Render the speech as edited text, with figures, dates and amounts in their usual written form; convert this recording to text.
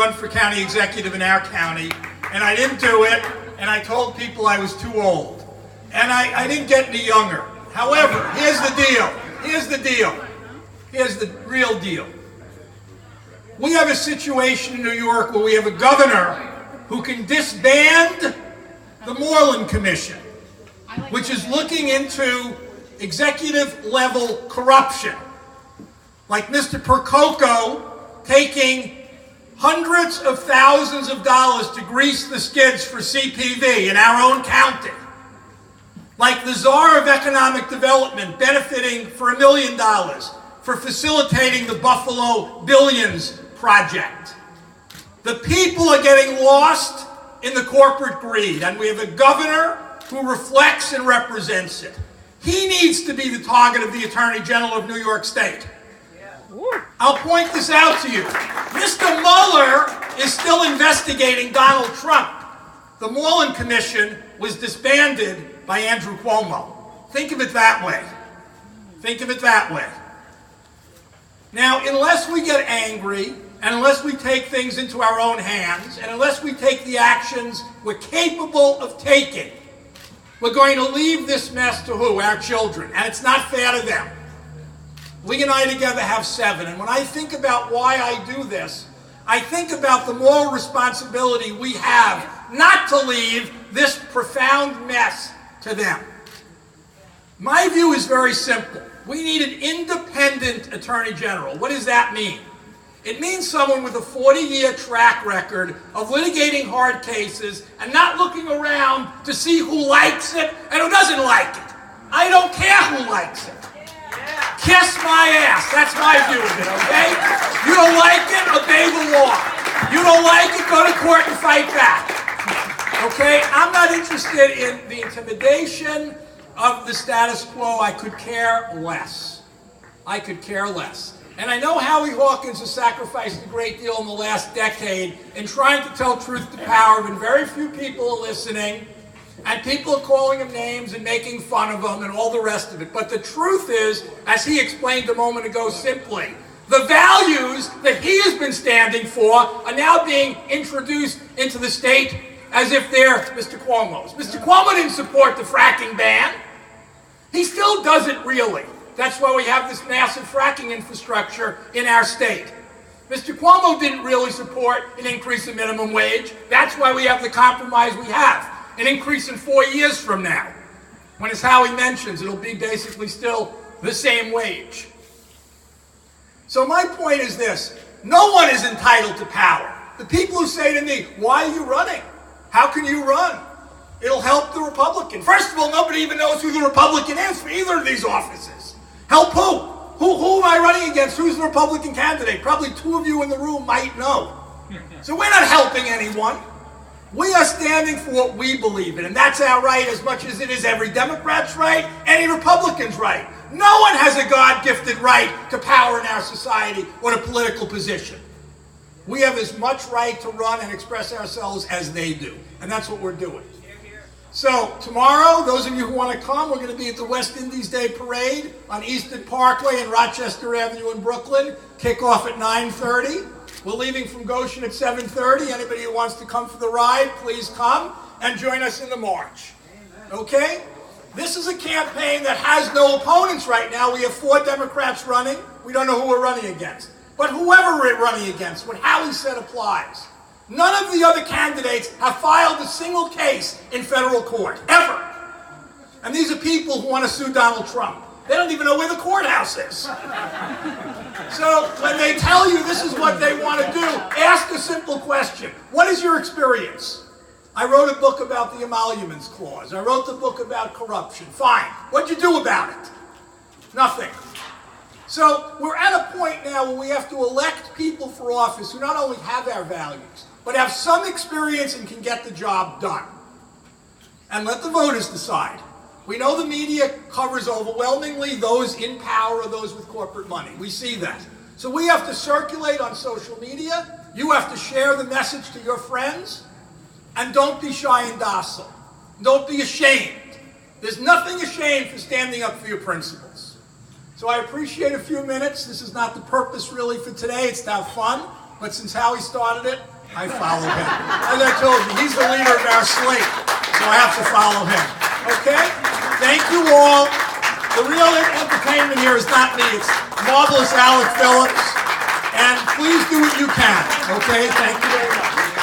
run for county executive in our county, and I didn't do it, and I told people I was too old. And I didn't get any younger. However, here's the deal. Here's the deal. Here's the real deal. We have a situation in New York where we have a governor who can disband the Moreland Commission, which is looking into executive level corruption. Like Mr. Percoco taking hundreds of thousands of dollars to grease the skids for CPV in our own county. Like the czar of economic development benefiting for $1 million for facilitating the Buffalo Billions project. The people are getting lost in the corporate greed, and we have a governor who reflects and represents it. He needs to be the target of the Attorney General of New York State. I'll point this out to you. Mr. Mueller is still investigating Donald Trump. The Moreland Commission was disbanded by Andrew Cuomo. Think of it that way. Think of it that way. Now, unless we get angry, and unless we take things into our own hands, and unless we take the actions we're capable of taking, we're going to leave this mess to who? Our children. And it's not fair to them. We and I together have 7. And when I think about why I do this, I think about the moral responsibility we have not to leave this profound mess to them. My view is very simple. We need an independent Attorney General. What does that mean? It means someone with a 40-year track record of litigating hard cases and not looking around to see who likes it and who doesn't like it. I don't care who likes it. Kiss my ass. That's my view of it, okay? You don't like it, obey the law. You don't like it, go to court and fight back. Okay? I'm not interested in the intimidation of the status quo. I could care less. I could care less. And I know Howie Hawkins has sacrificed a great deal in the last decade in trying to tell truth to power, and very few people are listening. And people are calling him names and making fun of him and all the rest of it. But the truth is, as he explained a moment ago simply, the values that he has been standing for are now being introduced into the state as if they're Mr. Cuomo's. Mr. Cuomo didn't support the fracking ban. He still doesn't really. That's why we have this massive fracking infrastructure in our state. Mr. Cuomo didn't really support an increase in minimum wage. That's why we have the compromise we have. An increase in 4 years from now. When, as Howie mentions, it'll be basically still the same wage. So my point is this. No one is entitled to power. The people who say to me, why are you running? How can you run? It'll help the Republican. First of all, nobody even knows who the Republican is for either of these offices. Help who? Who am I running against? Who's the Republican candidate? Probably 2 of you in the room might know. So we're not helping anyone. We are standing for what we believe in, and that's our right as much as it is every Democrat's right, any Republican's right. No one has a God-gifted right to power in our society or to political position. We have as much right to run and express ourselves as they do, and that's what we're doing. So tomorrow, those of you who want to come, we're going to be at the West Indies Day Parade on Easton Parkway and Rochester Avenue in Brooklyn. Kickoff at 9:30. We're leaving from Goshen at 7:30. Anybody who wants to come for the ride, please come and join us in the march. Okay? This is a campaign that has no opponents right now. We have 4 Democrats running. We don't know who we're running against. But whoever we're running against, what Howie said applies. None of the other candidates have filed a single case in federal court, ever. And these are people who want to sue Donald Trump. They don't even know where the courthouse is. So when they tell you this is what they want to do, ask a simple question. What is your experience? I wrote a book about the emoluments clause. I wrote the book about corruption. Fine. What'd you do about it? Nothing. So we're at a point now where we have to elect people for office who not only have our values, but have some experience and can get the job done. And let the voters decide. We know the media covers overwhelmingly those in power or those with corporate money. We see that. So we have to circulate on social media. You have to share the message to your friends. And don't be shy and docile. Don't be ashamed. There's nothing ashamed for standing up for your principles. So I appreciate a few minutes. This is not the purpose really for today. It's to have fun. but since Howie started it, I follow him. As I told you, he's the leader of our slate, so I have to follow him. Okay? Thank you all. The real entertainment here is not me. It's marvelous Alec Phillips. And please do what you can. Okay? Thank you very much.